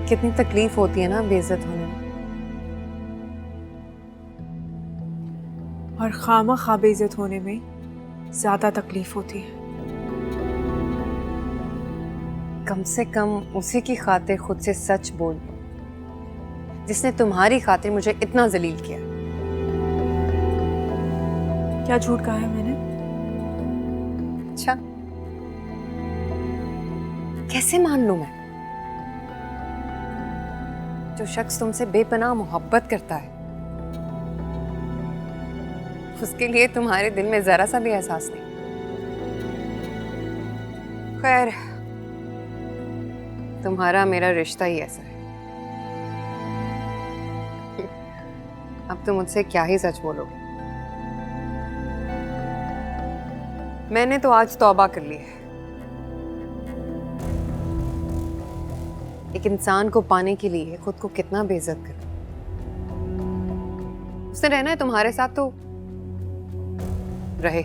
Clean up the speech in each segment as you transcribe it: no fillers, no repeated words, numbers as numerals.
कितनी तकलीफ होती है ना बेइज्जत होने में। और खामा बेइज्जत होने में ज्यादा तकलीफ होती है। कम से कम उसी की खातिर खुद से सच बोल, जिसने तुम्हारी खातिर मुझे इतना जलील किया। क्या झूठ कहा है मैंने? अच्छा, कैसे मान लूं मैं? जो शख्स तुमसे बेपनाह मोहब्बत करता है, उसके लिए तुम्हारे दिल में जरा सा भी एहसास नहीं। खैर, तुम्हारा मेरा रिश्ता ही ऐसा है। अब तुम मुझसे क्या ही सच बोलोगे। मैंने तो आज तौबा कर ली है। एक इंसान को पाने के लिए खुद को कितना बेइज्जत कर, उसने रहना है तुम्हारे साथ तो रहे।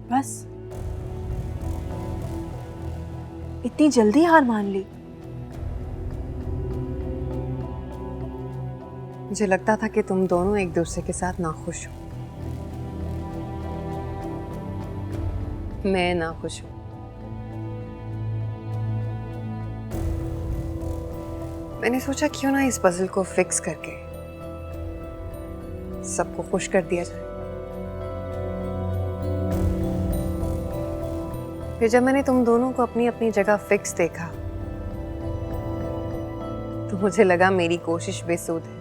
बस इतनी जल्दी हार मान ली? मुझे लगता था कि तुम दोनों एक दूसरे के साथ नाखुश हो। मैं नाखुश हूं। मैंने सोचा क्यों ना इस पजल को फिक्स करके सबको खुश कर दिया जाए। फिर जब मैंने तुम दोनों को अपनी अपनी जगह फिक्स देखा, तो मुझे लगा मेरी कोशिश बेसुध है।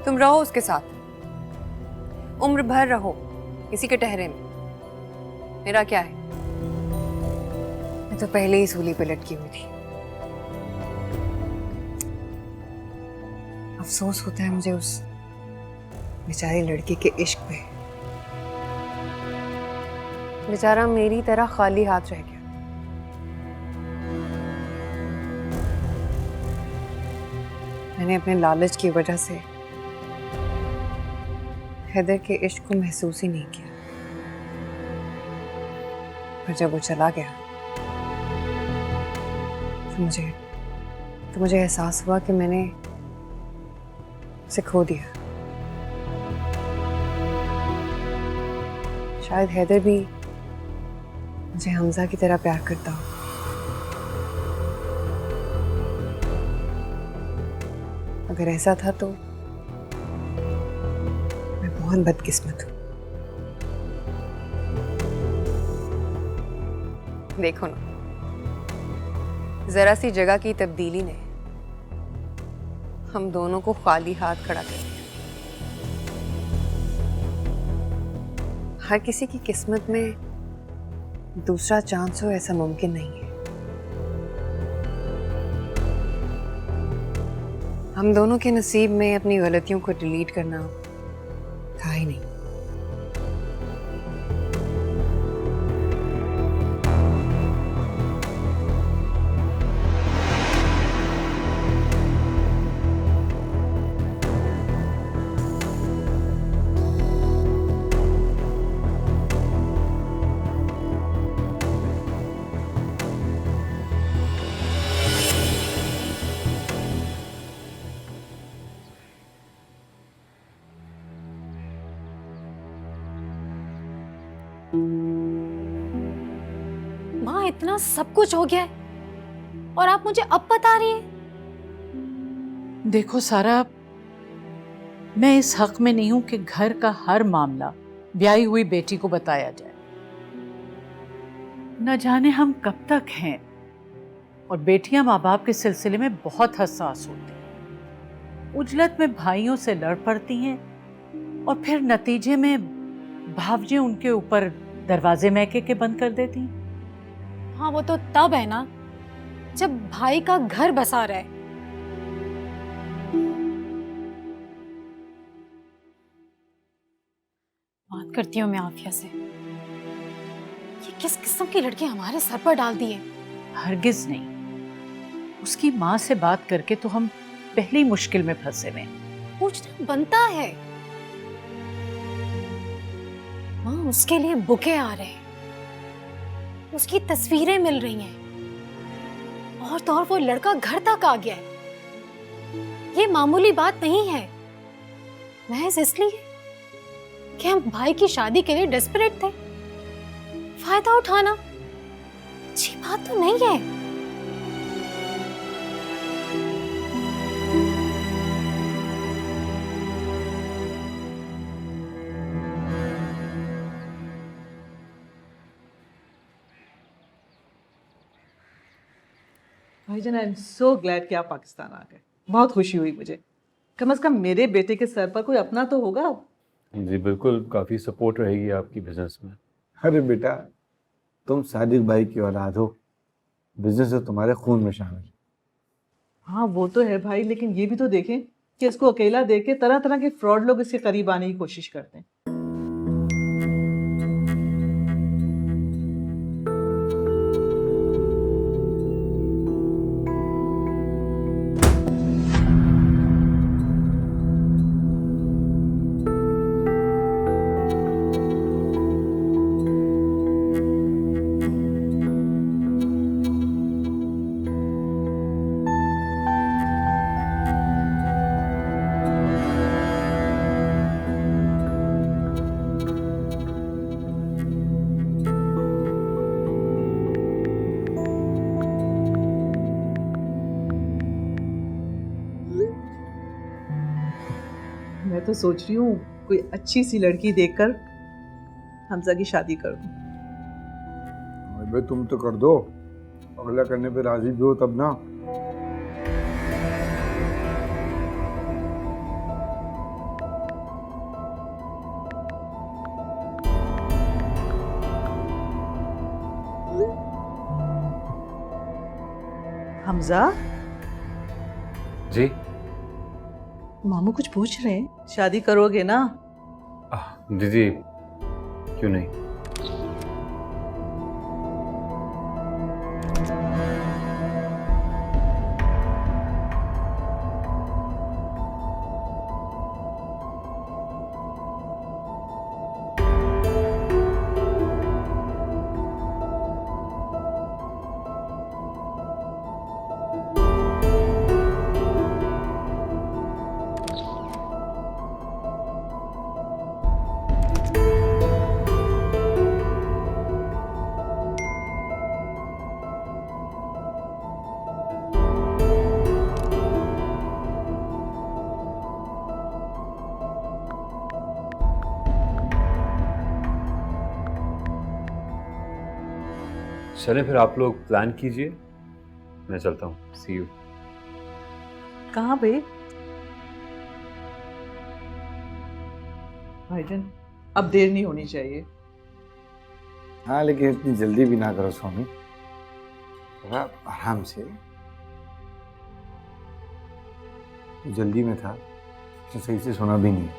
तुम रहो उसके साथ, उम्र भर रहो इसी के टहरे में। मेरा क्या है, मैं तो पहले ही सूली पे लटकी हुई थी। अफसोस होता है मुझे उस बेचारी लड़की के इश्क पे। बेचारा मेरी तरह खाली हाथ रह गया। मैंने अपने लालच की वजह से हैदर के इश्क को महसूस ही नहीं किया। पर जब वो चला गया तो मुझे एहसास हुआ कि मैंने उसे खो दिया। शायद हैदर भी मुझे हमजा की तरह प्यार करता हो। अगर ऐसा था तो मैं बहुत बदकिस्मत हूं। देखो ना, जरा सी जगह की तब्दीली ने हम दोनों को खाली हाथ खड़ा कर दिया। हर किसी की किस्मत में दूसरा चांस हो ऐसा मुमकिन नहीं है। हम दोनों के नसीब में अपनी गलतियों को डिलीट करना था ही नहीं। माँ, इतना सब कुछ हो गया है और आप मुझे अब बता रही हैं? देखो सारा, मैं इस हक में नहीं हूं कि घर का हर मामला ब्याही हुई बेटी को बताया जाए। न जाने हम कब तक हैं, और बेटियां माँ बाप के सिलसिले में बहुत हसास होती हैं। उजलत में भाइयों से लड़ पड़ती हैं और फिर नतीजे में भावजें उनके ऊपर दरवाजे मैके के बंद कर देती हैं। हाँ, वो तो तब है ना जब भाई का घर बसा रहा है। बात करती हूँ मैं आफिया से। ये किस किस्म की लड़के हमारे सर पर डाल दिए? हरगिज नहीं। उसकी माँ से बात करके तो हम पहली मुश्किल में फंसे हुए। पूछना बनता है। माँ उसके लिए बुके आ रहे हैं, उसकी तस्वीरें मिल रही हैं, और तो और वो लड़का घर तक आ गया है। ये मामूली बात नहीं है, महज इसलिए कि हम भाई की शादी के लिए डेस्परेट थे। फायदा उठाना अच्छी बात तो नहीं है। भाईजान, आई एम सो ग्लैड कि आप पाकिस्तान आ गए। बहुत खुशी हुई मुझे। कम से कम मेरे बेटे के सर पर कोई अपना तो होगा। जी बिल्कुल, काफ़ी सपोर्ट रहेगी आपकी बिजनेस में। अरे बेटा, तुम सादिक भाई की औलाद हो, बिजनेस तो तुम्हारे खून में शामिल है। हाँ वो तो है भाई, लेकिन ये भी तो देखें कि इसको अकेला देख के तरह तरह के फ्रॉड लोग इसके करीब आने की कोशिश करते हैं। मैं तो सोच रही हूँ कोई अच्छी सी लड़की देखकर हमजा की शादी कर दूँ। अबे तुम तो कर दो, अगला करने पे राजी भी हो तब ना। हमजा, जी मामू कुछ पूछ रहे हैं, शादी करोगे ना? दीदी, क्यों नहीं। चलें फिर, आप लोग प्लान कीजिए, मैं चलता हूँ। सी यू। कहाँ बे? भाईजान, अब देर नहीं होनी चाहिए। हाँ लेकिन इतनी जल्दी भी ना करो स्वामी, थोड़ा आराम से। जल्दी में था तो सही से सुना भी नहीं।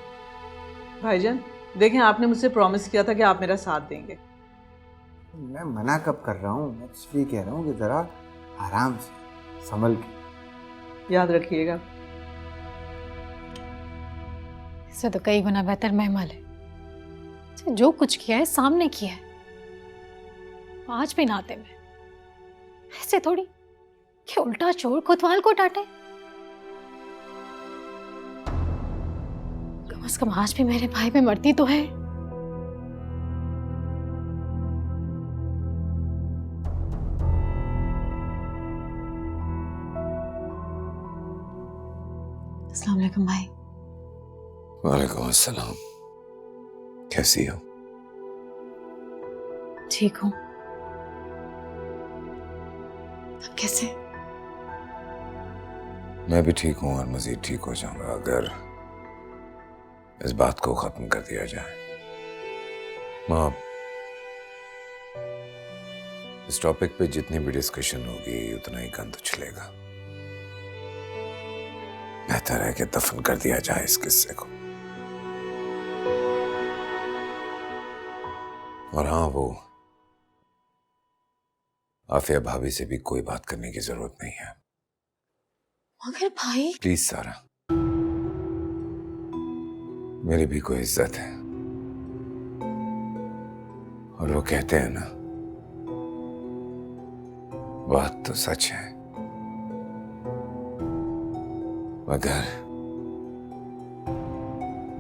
भाईजान देखें, आपने मुझसे प्रॉमिस किया था कि आप मेरा साथ देंगे। मैं मना कब कर रहा हूँ, मैं इसलिए कह रहा हूँ कि जरा आराम से संभल के। याद रखिएगा। इससे तो कई गुना बेहतर महमल है। जो कुछ किया है सामने किया है, आज भी नाते में। ऐसे थोड़ी कि उल्टा चोर कोतवाल को डांटे। कम से कम आज भी मेरे भाई में मरती तो है। अस्सलाम वालेकुम भाई। वालेकुम अस्सलाम। कैसी हो? ठीक हूँ। अब कैसे? मैं भी ठीक हूँ और मजीद ठीक हो जाऊंगा अगर इस बात को खत्म कर दिया जाए। माँ, इस टॉपिक पे जितनी भी डिस्कशन होगी उतना ही गंद उछलेगा। बेहतर है कि दफन कर दिया जाए इस किस्से को। और हाँ, वो आफिया भाभी से भी कोई बात करने की जरूरत नहीं है। मगर भाई, प्लीज सारा, मेरी भी कोई इज्जत है। और वो कहते हैं ना, बात तो सच है, मगर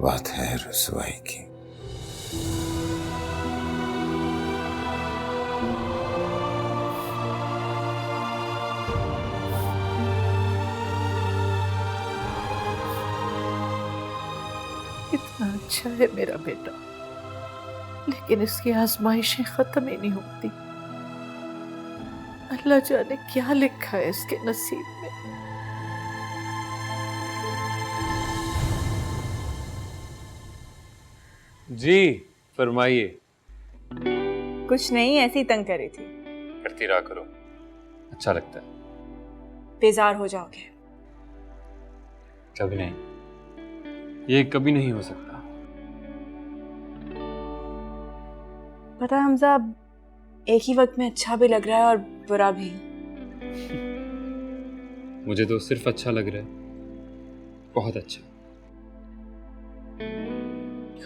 बात है रुसवाई की। इतना अच्छा है मेरा बेटा, लेकिन इसकी आजमाइशें खत्म ही नहीं होती। अल्लाह जाने क्या लिखा है इसके नसीब में। जी फरमाइए। कुछ नहीं, ऐसी तंग कर रही थी। करती रहा करो, अच्छा लगता है। बेजार हो जाओगे। कभी नहीं, ये कभी नहीं हो सकता। पता है हमजा, अब एक ही वक्त में अच्छा भी लग रहा है और बुरा भी। मुझे तो सिर्फ अच्छा लग रहा है, बहुत अच्छा।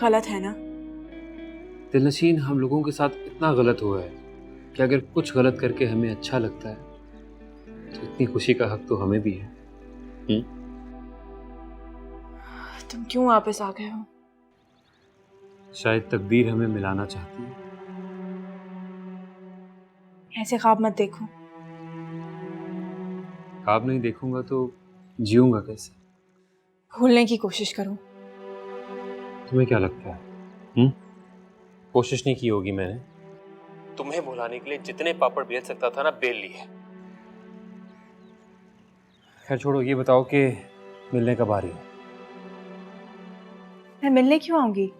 गलत है ना? दिलनशीन, हम लोगों के साथ इतना गलत हुआ है कि अगर कुछ गलत करके हमें अच्छा लगता है तो इतनी खुशी का हक तो हमें भी है। तुम क्यों वापस आ गए हो? शायद तकदीर हमें मिलाना चाहती है। ऐसे ख्वाब मत देखो। ख्वाब नहीं देखूंगा तो जीऊंगा कैसे? भूलने की कोशिश करो। तुम्हें क्या लगता है? कोशिश नहीं की होगी मैंने। तुम्हें भुलाने के लिए जितने पापड़ बेल सकता था ना, बेल लिए। खैर छोड़ो, ये बताओ कि मिलने कब आ रही हो? मैं मिलने क्यों आऊंगी?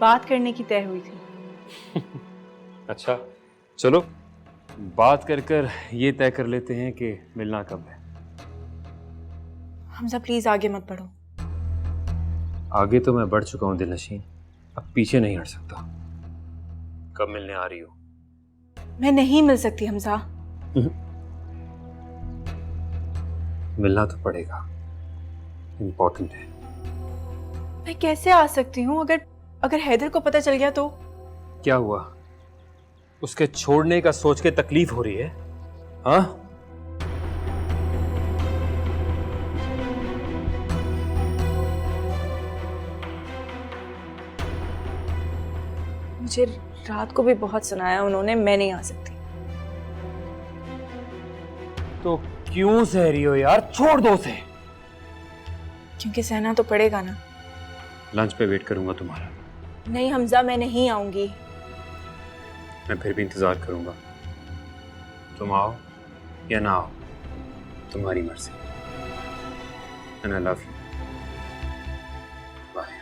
बात करने की तय हुई थी। अच्छा चलो, बात कर कर ये तय कर लेते हैं कि मिलना कब है। हमजा प्लीज आगे मत बढ़ो। आगे तो मैं बढ़ चुका हूँ दिलनशीन, अब पीछे नहीं हट सकता। कब मिलने आ रही हो? मैं नहीं मिल सकती हमजा। मिलना तो पड़ेगा, इम्पोर्टेंट है। मैं कैसे आ सकती हूँ? अगर हैदर को पता चल गया तो? क्या हुआ? उसके छोड़ने का सोच के तकलीफ हो रही है? हाँ, मुझे रात को भी बहुत सुनाया उन्होंने, मैं नहीं आ सकती। तो क्यों सह रही हो यार? छोड़ दो उसे। क्योंकि सहना तो पड़ेगा ना। लंच पे वेट करूंगा तुम्हारा। नहीं हमजा, मैं नहीं आऊंगी। मैं फिर भी इंतजार करूंगा। तुम आओ या ना आओ, तुम्हारी मर्जी। And I love you. Bye.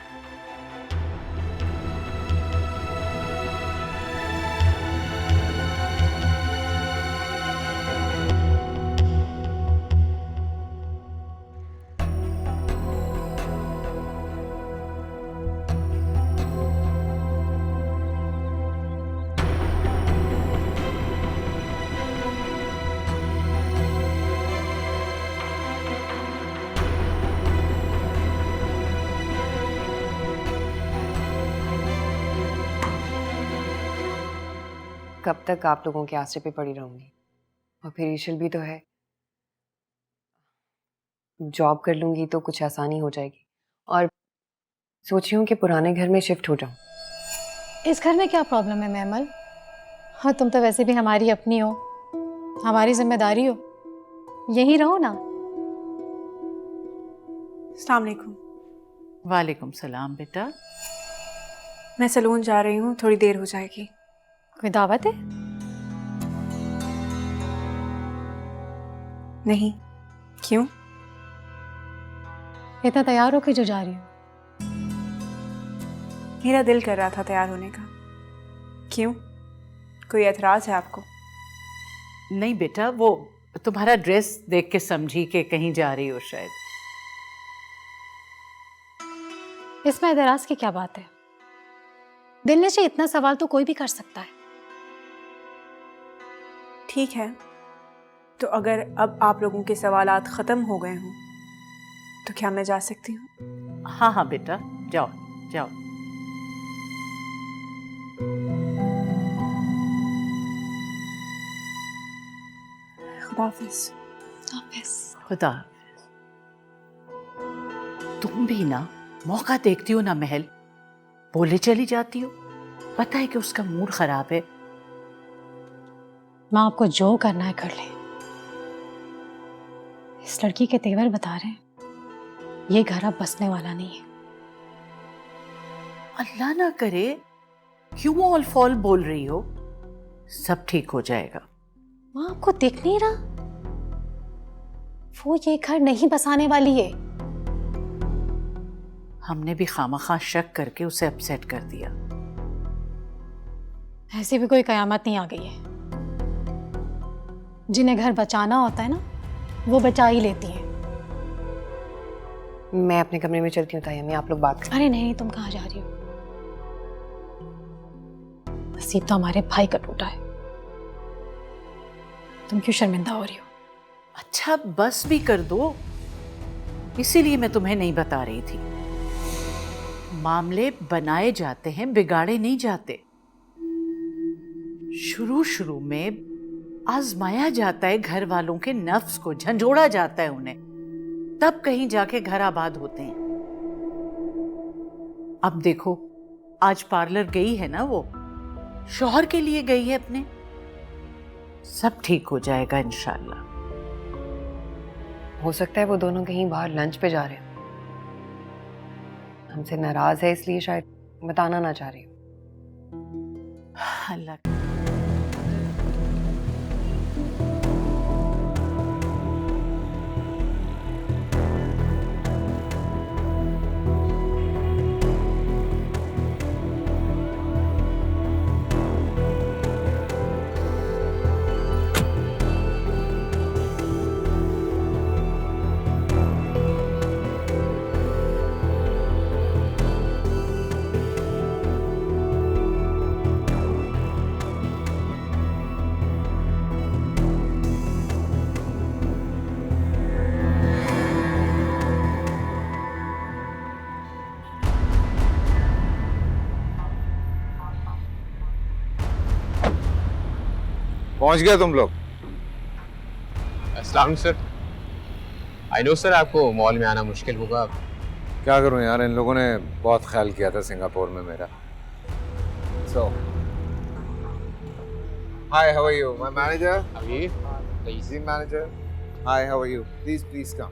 कब तक आप लोगों के आसरे पे पड़ी रहूंगी? और फिर ईशल भी तो है। जॉब कर लूंगी तो कुछ आसानी हो जाएगी, और सोच रही हूँ कि पुराने घर में शिफ्ट हो जाऊं। इस घर में क्या प्रॉब्लम है मैमल? हाँ, तुम तो वैसे भी हमारी अपनी हो, हमारी जिम्मेदारी हो, यहीं रहो ना। अस्सलाम वालेकुम। वालेकुम सलाम बेटा। मैं सलून जा रही हूँ, थोड़ी देर हो जाएगी। कोई दावत है? नहीं। क्यों? इतना तैयार होके जो जा रही हो? मेरा दिल कर रहा था तैयार होने का। क्यों? कोई एतराज है आपको? नहीं बेटा, वो तुम्हारा ड्रेस देख के समझी कि कहीं जा रही हो शायद। इसमें एतराज की क्या बात है? दिल से इतना सवाल तो कोई भी कर सकता है। ठीक है, तो अगर अब आप लोगों के सवालात ख़त्म हो गए हों तो क्या मैं जा सकती हूँ? हाँ हाँ बेटा, जाओ जाओ। खुदाफिज। खुदा। तुम भी ना मौका देखती हो ना महल, बोले चली जाती हो। पता है कि उसका मूड खराब है। माँ आपको जो करना है कर ले। इस लड़की के तेवर बता रहे हैं, ये घर अब बसने वाला नहीं है। अल्लाह ना करे, क्यों ऑल फॉल बोल रही हो? सब ठीक हो जाएगा। माँ आपको दिख नहीं रहा? वो ये घर नहीं बसाने वाली है। हमने भी खामखा शक करके उसे अपसेट कर दिया। ऐसी भी कोई कयामत नहीं आ गई है। जिन्हें घर बचाना होता है ना, वो बचा ही लेती हैं। मैं अपने कमरे में चलती हूँ ताई अम्मी, आप लोग बात करें। अरे नहीं, तुम कहाँ जा रही हो? नसीब तो हमारे भाई का टूटा है। तुम क्यों शर्मिंदा हो रही हो? अच्छा बस भी कर दो, इसीलिए मैं तुम्हें नहीं बता रही थी। मामले बनाए जाते हैं, बिगाड़े नहीं जाते। शुरू शुरू में आजमाया जाता है घर वालों के नफ्स को, झंझोड़ा जाता है उन्हें, तब कहीं जाके घर आबाद होते हैं। अब देखो, आज पार्लर गई है ना वो, शौहर के लिए गई है अपने। सब ठीक हो जाएगा इंशाल्लाह। हो सकता है वो दोनों कहीं बाहर लंच पे जा रहे हो, हमसे नाराज है इसलिए शायद बताना ना चाह रही हो। अल्लाह। पहुंच गए तुम लोग? अस्सलाम सर। आई नो सर, आपको मॉल में आना मुश्किल होगा। क्या करूं यार, इन लोगों ने बहुत ख्याल किया था सिंगापुर में मेरा। So hi, how are you? My manager. अभी जी manager. Hi, how are you? Please please come.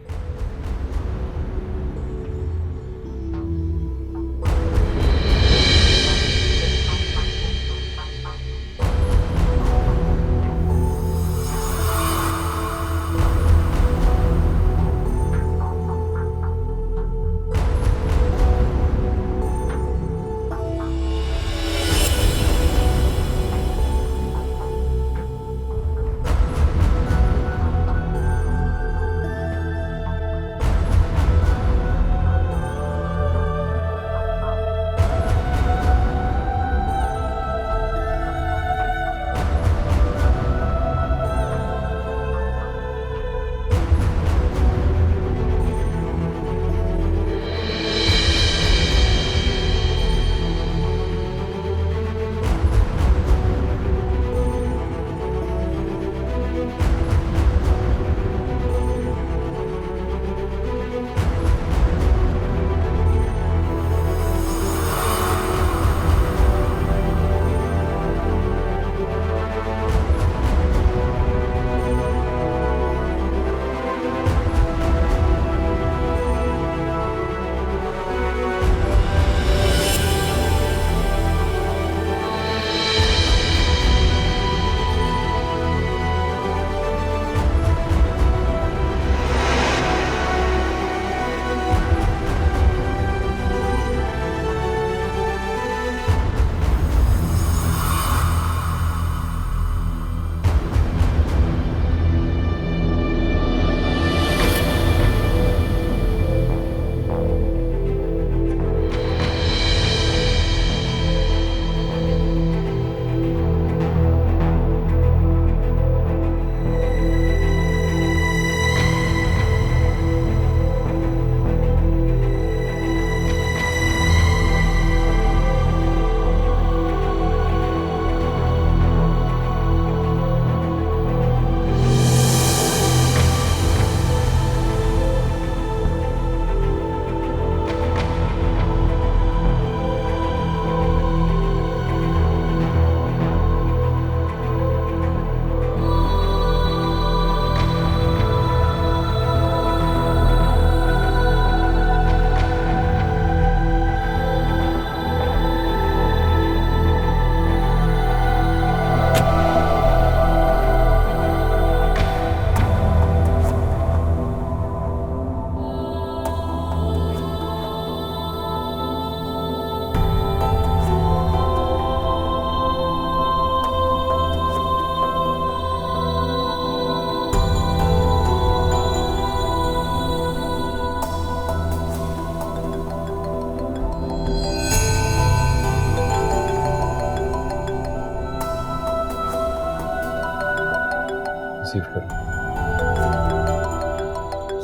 Receive करो।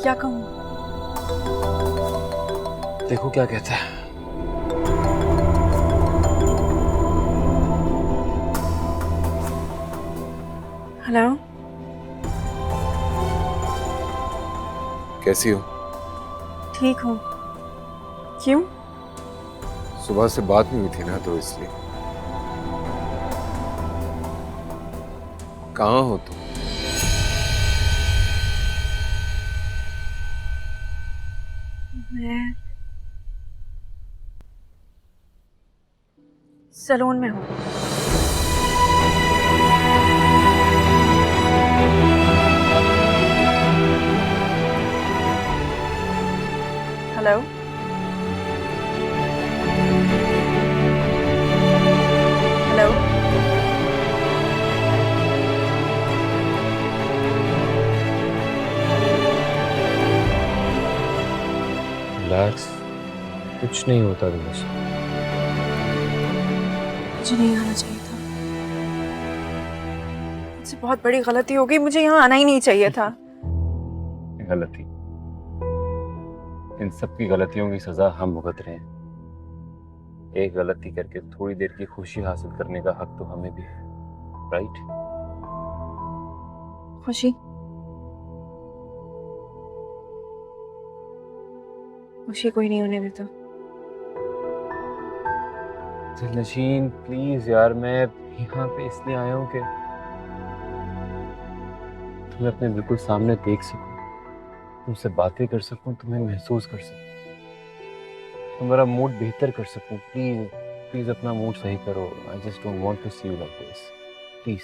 क्या कहूँ? देखो क्या कहता है। हेलो, कैसी हो? ठीक हूँ। क्यों? सुबह से बात नहीं हुई थी ना, तो इसलिए। कहाँ हो तुम? मैं सैलून में हूँ। हेलो, हेलो, रिलैक्स, कुछ नहीं होता दिनेश। मुझे नहीं आना चाहिए था। मुझसे बहुत बड़ी गलती हो गई, मुझे यहाँ आना ही नहीं चाहिए था। गलती, इन सब की गलतियों की सजा हम भुगत रहे हैं। एक गलती करके थोड़ी देर की खुशी हासिल करने का हक तो हमें भी है, राइट? खुशी? खुशी कोई नहीं होने देता। दिलनशीन प्लीज यार, मैं यहाँ पे इसलिए आया हूँ कि तुम्हें अपने बिल्कुल सामने देख सकूं, तुमसे बातें कर सकूं, तुम्हें महसूस कर सकूं, तुम्हारा मूड बेहतर कर सकूं। प्लीज प्लीज अपना मूड सही करो। I just don't want to see you like this, please.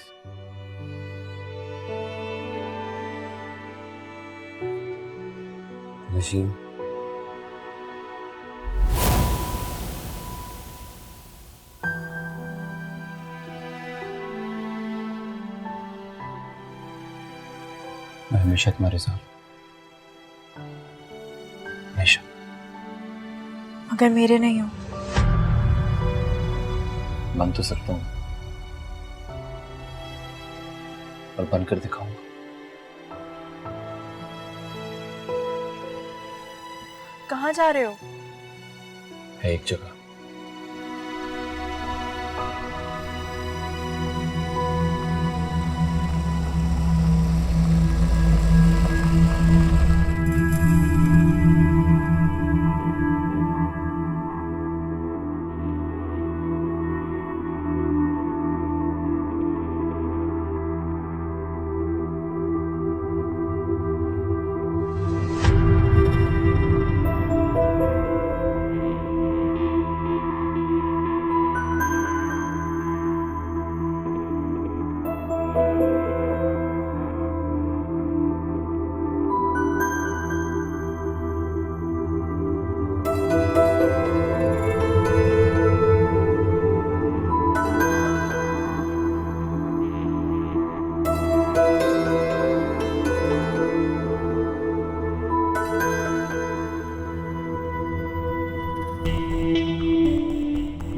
Nasheen, मैं हमेशा तुम्हारे साथ, हमेशा। अगर मेरे नहीं हो बन तो सकता हूँ और बनकर दिखाऊंगा। कहाँ जा रहे हो? है एक जगह।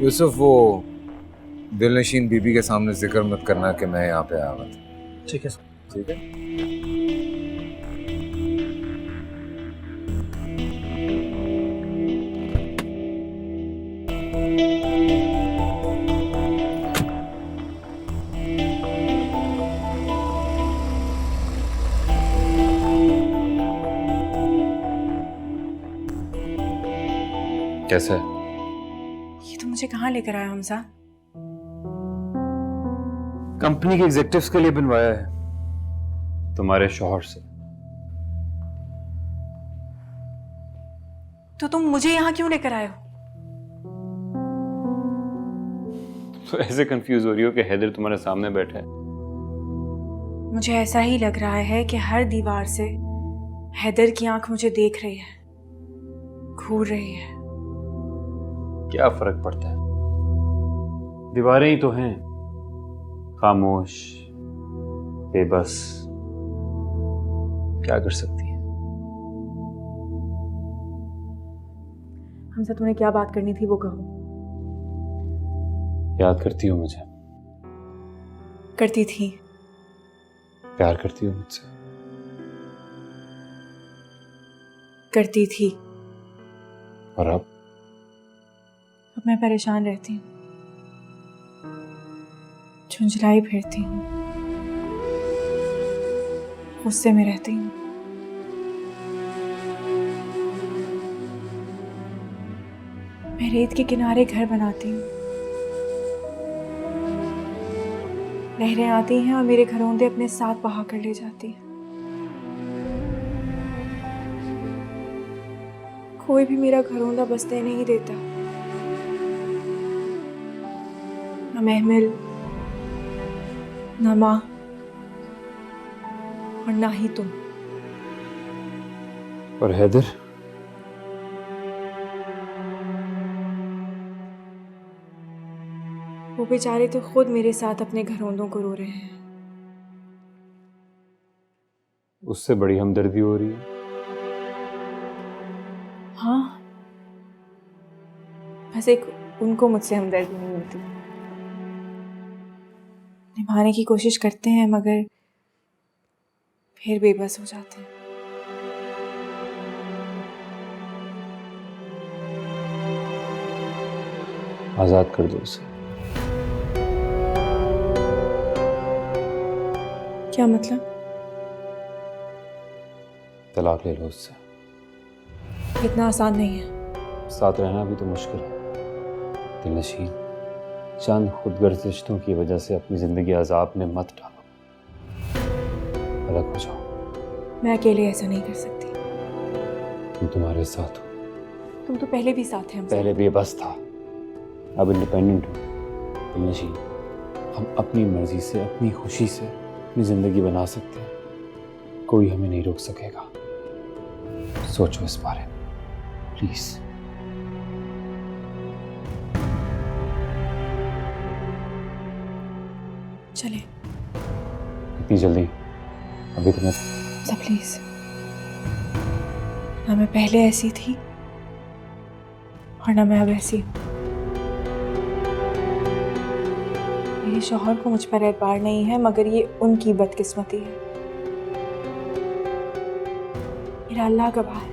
यूसुफ, वो दिलनशीन बीबी के सामने जिक्र मत करना कि मैं यहाँ पे आया हुआ था। ठीक है, ठीक है? कैसा है? ये तो मुझे कहाँ लेकर आया हमजा? कंपनी के एग्जेक्टिव्स के लिए बनवाया है, तुम्हारे शौहर से। तो तुम मुझे यहाँ क्यों लेकर आए हो? तो ऐसे कंफ्यूज हो रही हो कि हैदर तुम्हारे सामने बैठा है। मुझे ऐसा ही लग रहा है कि हर दीवार से हैदर की आंख मुझे देख रही है, घूर रही है। क्या फर्क पड़ता है, दीवारें ही तो हैं, खामोश, बेबस, क्या कर सकती है। हमसे तुम्हें क्या बात करनी थी वो कहो। याद करती हो मुझे? करती थी, प्यार करती हो मुझसे? करती थी, और अब? अब मैं परेशान रहती हूँ, झुंझलाई फिरती हूँ, गुस्से में रहती हूँ। मैं रेत के किनारे घर बनाती हूँ, लहरें आती हैं और मेरे घरौंदे अपने साथ बहा कर ले जाती हैं। कोई भी मेरा घरौंदा बसने नहीं देता, ना महमिल, ना माँ, और ना ही तुम। और हैदर? वो बेचारे तो खुद मेरे साथ अपने घरौंदों को रो रहे हैं। उससे बड़ी हमदर्दी हो रही है। हाँ, बस एक उनको मुझसे हमदर्दी नहीं मिलती। निभाने की कोशिश करते हैं मगर फिर बेबस हो जाते हैं। आजाद कर दो उसे। क्या मतलब? तलाक ले लो उससे। इतना आसान नहीं है। साथ रहना भी तो मुश्किल है। दिलनशीन, चंद खुदगर्ज रिश्तों की वजह से अपनी जिंदगी अजाब में मत डालो। अलग हो जाओ। मैं अकेले ऐसा नहीं कर सकती। तुम तुम्हारे साथ हो। तुम तो पहले भी साथ थे हमसे। पहले बेबस था, अब इंडिपेंडेंट हो। दिलनशीन, हम अपनी मर्जी से, अपनी खुशी से अपनी जिंदगी बना सकते हैं। कोई हमें नहीं रोक सकेगा। सोचो इस बारे में प्लीज। चले। इतनी जल्दी? अभी तो मैं प्लीज, ना मैं पहले ऐसी थी और ना मैं अब ऐसी हूँ। मेरे शौहर को मुझ पर एतबार नहीं है मगर ये उनकी बदकिस्मती है। मेरा अल्लाह गवाह है,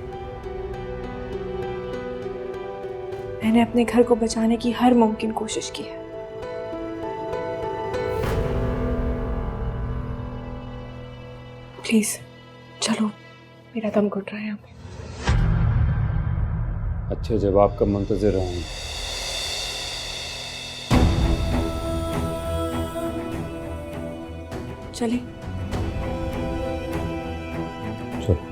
मैंने अपने घर को बचाने की हर मुमकिन कोशिश की है। प्लीज चलो, मेरा दम घुट रहा है अब। अच्छे जवाब का मुंतजिर रहूंगा। चले। चलो।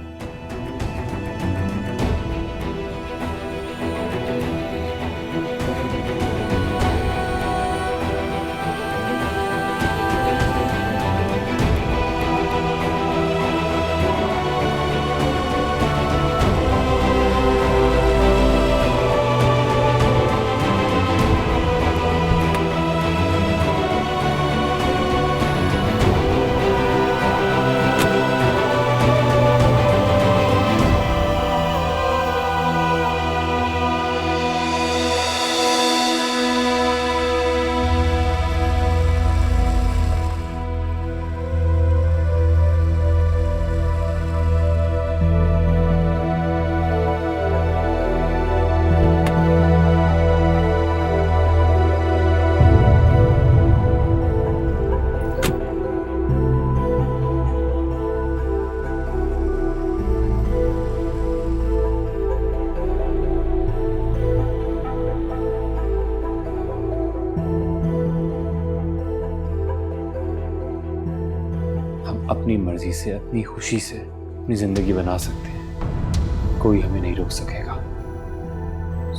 अपनी मर्जी से, अपनी खुशी से अपनी जिंदगी बना सकते हैं। कोई हमें नहीं रोक सकेगा।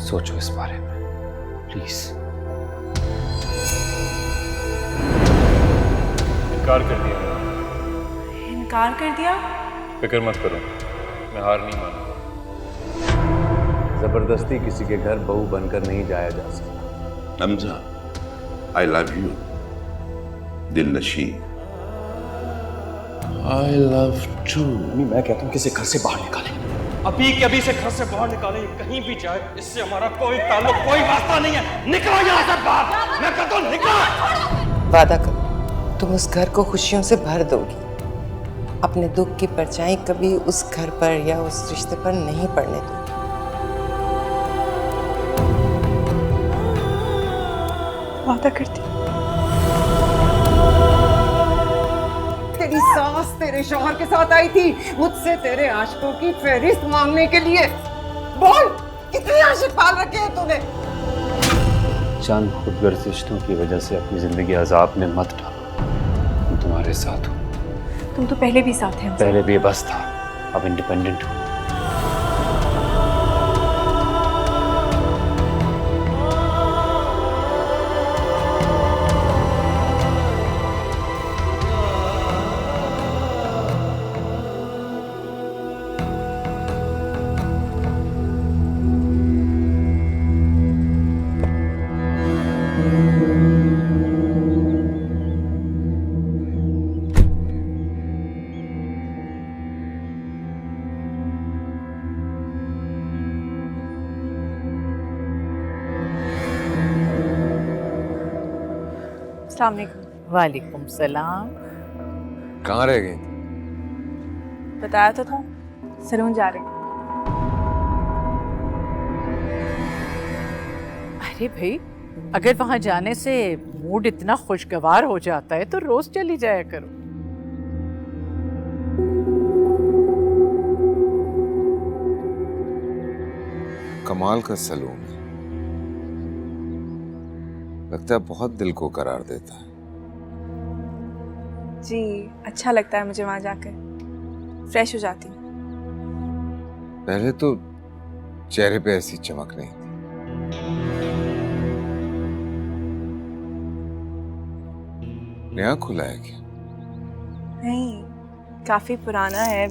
सोचो इस बारे में प्लीज। इनकार कर दिया। इनकार कर दिया? फिक्र मत करो, मैं हार नहीं मानूंगा। जबरदस्ती किसी के घर बहू बनकर नहीं जाया जा सकता। हमजा, आई love you. दिलनशीन, I love too। मैं कहता हूँ किसी घर से बाहर निकालें। अभी के अभी से घर से बाहर निकालें, कहीं भी जाए, इससे हमारा कोई ताल्लुक, कोई वास्ता नहीं है। निकलो यहाँ से बाहर, मैं कहता हूँ निकलो। वादा करो तुम उस घर को खुशियों से भर दोगी। अपने दुख की परछाई कभी उस घर पर या उस रिश्ते पर नहीं पड़ने दूंगी। वादा करती हूँ। तेरी सास तेरे शौहर के साथ आई थी मुझसे तेरे आशिकों की फहरिस्त मांगने के लिए। बोल, कितने आशिक पाल रखे हैं तूने? चांद खुदगर्ज रिश्तों की वजह से अपनी जिंदगी अजाब में मत डालो। मैं तुम्हारे साथ हूँ। तुम तो पहले भी साथ हैं। पहले बेबस था, अब इंडिपेंडेंट हूँ। अस्सलाम वालेकुम। वालेकुम सलाम। कहाँ रह गई? बताया तो था, सलून जा रहे हैं। अरे भाई, अगर वहां जाने से मूड इतना खुशगवार हो जाता है तो रोज चली जाया करो। कमाल का सलून है, लगता है बहुत दिल को करार देता है। जी, अच्छा लगता है मुझे वहां जाकर, फ्रेश हो जाती हूँ। पहले तो चेहरे पे ऐसी चमक नहीं थी। नया खुला है क्या? नहीं, काफी पुराना है,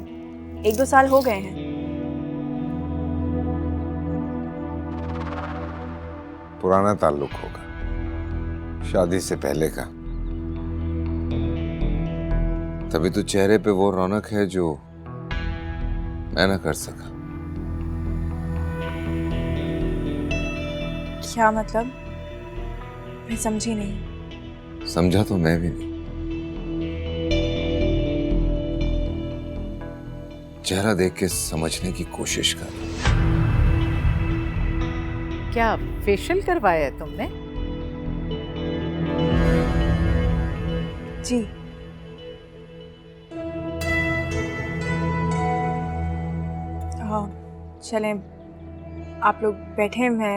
1-2 साल हो गए हैं। पुराना ताल्लुक होगा, शादी से पहले का। तभी तो चेहरे पे वो रौनक है जो मैं न कर सका। क्या मतलब? मैं समझी नहीं। समझा तो मैं भी नहीं। चेहरा देख के समझने की कोशिश कर। क्या फेशियल करवाया है तुमने? जी। हाँ, चलें, आप लोग बैठे, मैं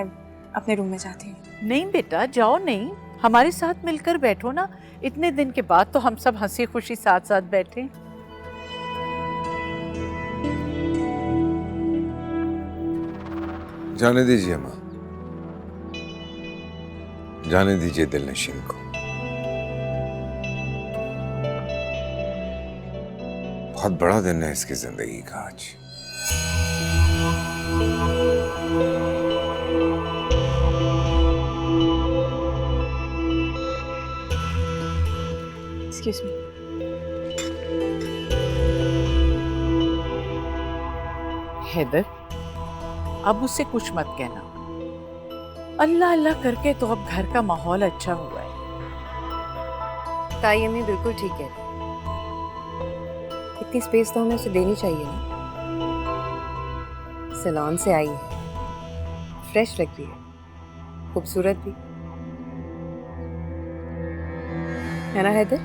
अपने रूम में जाती हूँ। नहीं बेटा, जाओ नहीं, हमारे साथ मिलकर बैठो ना। इतने दिन के बाद तो हम सब हंसी खुशी साथ साथ बैठे। जाने दीजिए माँ, जाने दीजिए दिलनशीन को। बहुत बड़ा दिन है इसकी जिंदगी का आज। Excuse me. हैदर, अब उससे कुछ मत कहना। अल्लाह अल्लाह करके तो अब घर का माहौल अच्छा हुआ है। ताई अम्मी बिल्कुल ठीक है, इतनी स्पेस तो हमें उसे देनी चाहिए ना। सैलून से आई है, फ्रेश लग रही है, खूबसूरत भी है ना हैदर?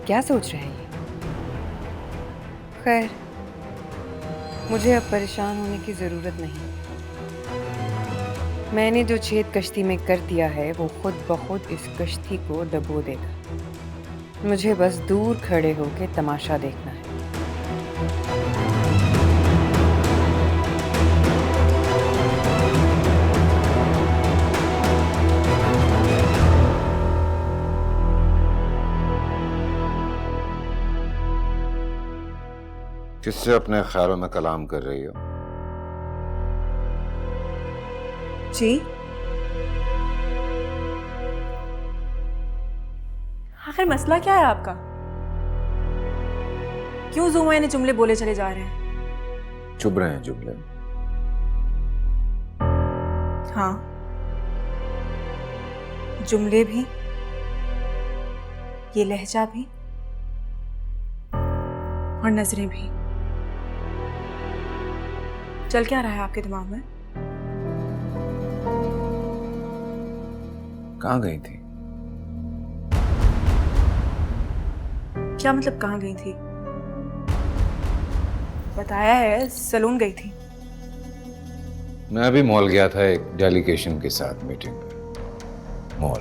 क्या सोच रहे हैं ये? खैर, मुझे अब परेशान होने की जरूरत नहीं। मैंने जो छेद कश्ती में कर दिया है वो खुद ब खुद इस कश्ती को डबो देगा। मुझे बस दूर खड़े होकर तमाशा देखना है। किससे अपने ख्यालों में कलाम कर रही हो? जी, आखिर मसला क्या है आपका? क्यों जो मैंने जुमले बोले चले जा रहे हैं? चुप रहे हैं जुमले। हाँ, जुमले भी, ये लहजा भी और नजरें भी। चल क्या रहा है आपके दिमाग में? कहाँ गई थी? क्या मतलब कहाँ गई थी? बताया है, सलून गई थी। मैं अभी मॉल गया था एक डेलीगेशन के साथ मीटिंग पर। मॉल